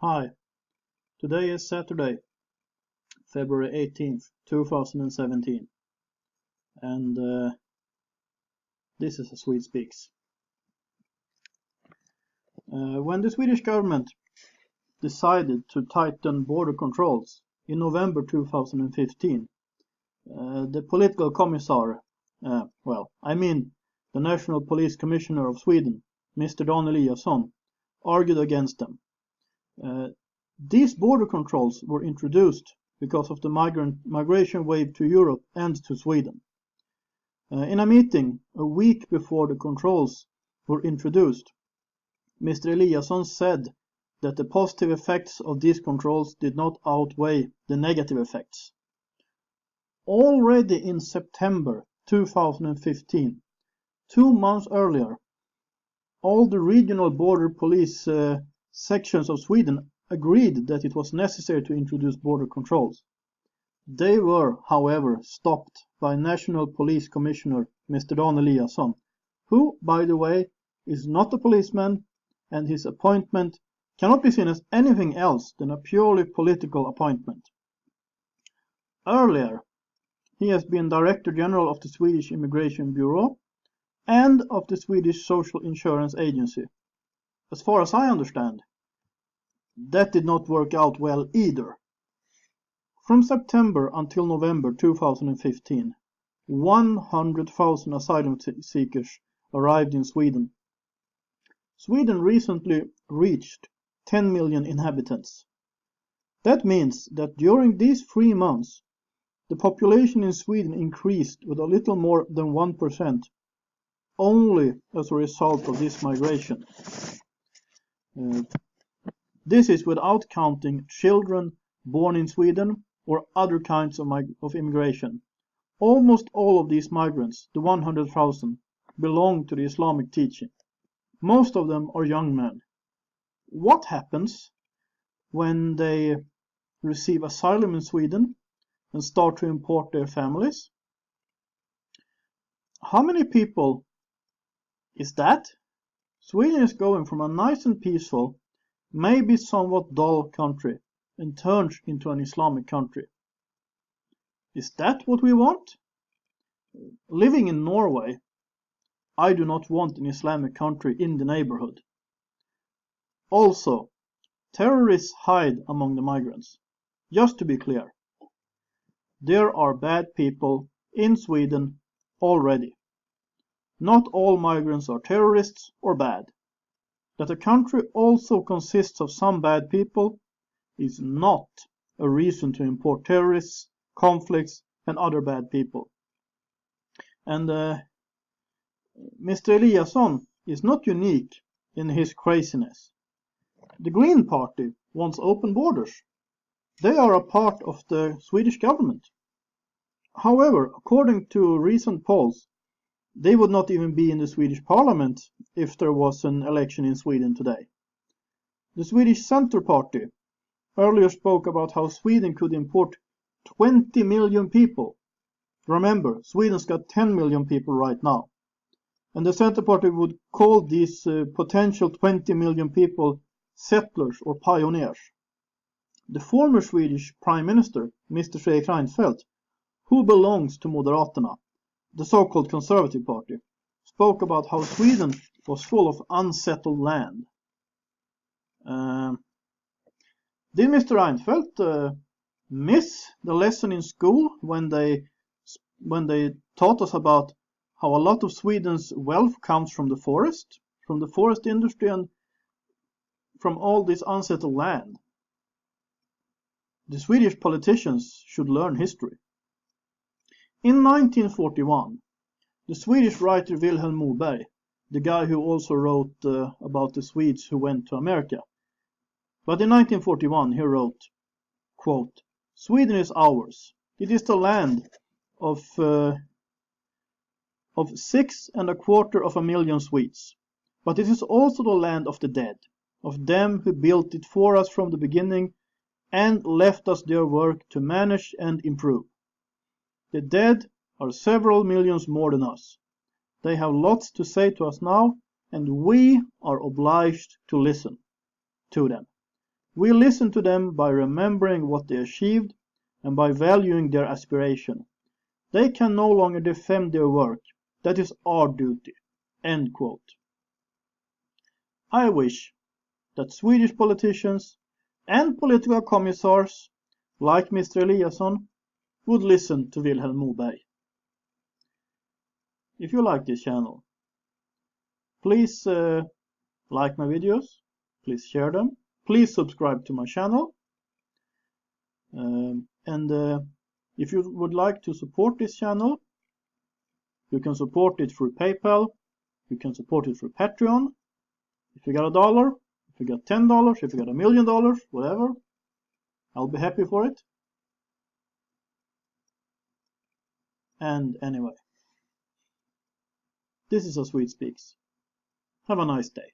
Hi, today is Saturday, February 18th, 2017, and this is a Swede Speaks. When the Swedish government decided to tighten border controls in November 2015, the political commissar, the National Police Commissioner of Sweden, Mr. Dan Eliasson, argued against them. These border controls were introduced because of the migration wave to Europe and to Sweden. In a meeting a week before the controls were introduced, Mr. Eliasson said that the positive effects of these controls did not outweigh the negative effects. Already in September 2015, 2 months earlier, all the regional border police sections of Sweden agreed that it was necessary to introduce border controls. They were, however, stopped by National Police Commissioner Mr. Dan Eliasson, who, by the way, is not a policeman, and his appointment cannot be seen as anything else than a purely political appointment. Earlier, he has been Director General of the Swedish Immigration Bureau and of the Swedish Social Insurance Agency. As far as I understand, that did not work out well either. From September until November 2015, 100,000 asylum seekers arrived in Sweden. Sweden recently reached 10 million inhabitants. That means that during these 3 months, the population in Sweden increased with a little more than 1%, only as a result of this migration. This is without counting children born in Sweden or other kinds of immigration. Almost all of these migrants, the 100,000, belong to the Islamic teaching. Most of them are young men. What happens when they receive asylum in Sweden and start to import their families? How many people is that? Sweden is going from a nice and peaceful, maybe somewhat dull country and turns into an Islamic country. Is that what we want? Living in Norway, I do not want an Islamic country in the neighborhood. Also, terrorists hide among the migrants. Just to be clear, there are bad people in Sweden already. Not all migrants are terrorists or bad. That a country also consists of some bad people is not a reason to import terrorists, conflicts, and other bad people. And Mr. Eliasson is not unique in his craziness. The Green Party wants open borders. They are a part of the Swedish government. However, according to recent polls, they would not even be in the Swedish parliament if there was an election in Sweden today. The Swedish Center Party earlier spoke about how Sweden could import 20 million people. Remember, Sweden's got 10 million people right now. And the Center Party would call these potential 20 million people settlers or pioneers. The former Swedish Prime Minister, Mr. Fredrik Reinfeldt, who belongs to Moderaterna, the so-called Conservative Party, spoke about how Sweden was full of unsettled land. Did Mr. Reinfeldt miss the lesson in school when they taught us about how a lot of Sweden's wealth comes from the forest industry, and from all this unsettled land? The Swedish politicians should learn history. In 1941, the Swedish writer Vilhelm Moberg, the guy who also wrote about the Swedes who went to America, but in 1941 he wrote, quote, "Sweden is ours. It is the land of 6.25 million Swedes, but it is also the land of the dead, of them who built it for us from the beginning and left us their work to manage and improve. The dead are several millions more than us. They have lots to say to us now, and we are obliged to listen to them. We listen to them by remembering what they achieved and by valuing their aspiration. They can no longer defend their work. That is our duty." End quote. I wish that Swedish politicians and political commissars like Mr. Eliasson would listen to Vilhelm Moberg. If you like this channel, please like my videos, please share them, please subscribe to my channel, and if you would like to support this channel, you can support it through PayPal, you can support it through Patreon. If you got $1, if you got $10, if you got $1 million, whatever, I'll be happy for it. And anyway, this is A Swede Speaks. Have a nice day.